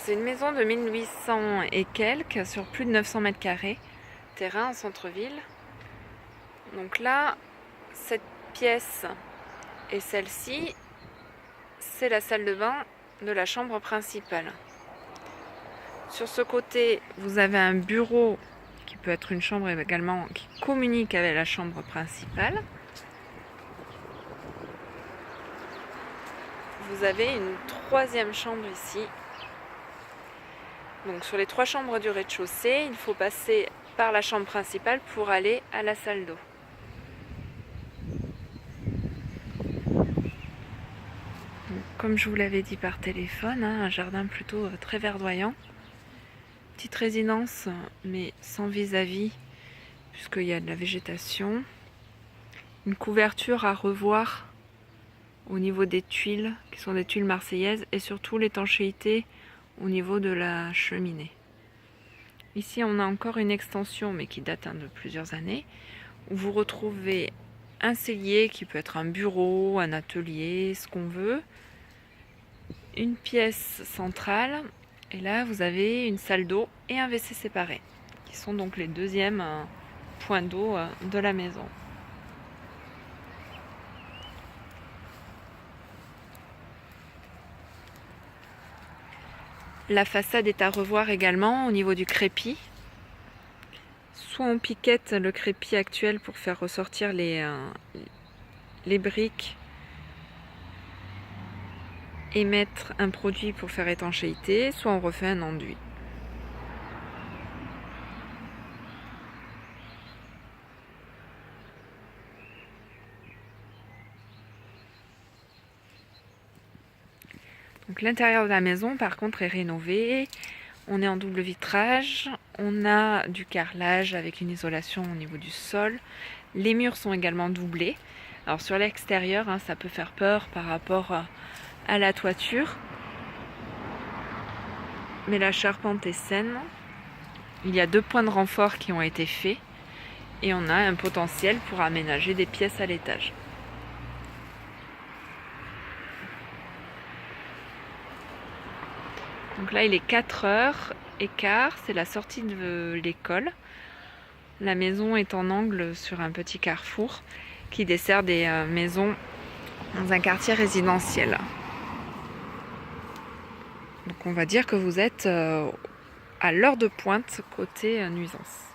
c'est une maison de 1800 et quelques sur plus de 900 mètres carrés, terrain en centre-ville. Donc là, cette pièce et celle-ci, c'est la salle de bain de la chambre principale. Sur ce côté, vous avez un bureau qui peut être une chambre également qui communique avec la chambre principale. Vous avez une troisième chambre ici. Donc sur les 3 chambres du rez-de-chaussée, il faut passer par la chambre principale pour aller à la salle d'eau. Comme je vous l'avais dit par téléphone, un jardin plutôt très verdoyant. Petite résidence, mais sans vis-à-vis, puisqu'il y a de la végétation. Une couverture à revoir au niveau des tuiles, qui sont des tuiles marseillaises, et surtout l'étanchéité au niveau de la cheminée. Ici, on a encore une extension, mais qui date de plusieurs années, où vous retrouvez un cellier qui peut être un bureau, un atelier, ce qu'on veut, une pièce centrale, et là vous avez une salle d'eau et un WC séparé, qui sont donc les deuxièmes points d'eau de la maison. La façade est à revoir également au niveau du crépi. Soit on piquette le crépi actuel pour faire ressortir les briques et mettre un produit pour faire étanchéité, soit on refait un enduit. Donc l'intérieur de la maison par contre est rénové, on est en double vitrage, on a du carrelage avec une isolation au niveau du sol, les murs sont également doublés. Alors sur l'extérieur, ça peut faire peur par rapport à la toiture, mais la charpente est saine. Il y a 2 points de renfort qui ont été faits et on a un potentiel pour aménager des pièces à l'étage. Donc là, il est 4h15, c'est la sortie de l'école. La maison est en angle sur un petit carrefour qui dessert des maisons dans un quartier résidentiel. Donc on va dire que vous êtes à l'heure de pointe côté nuisance.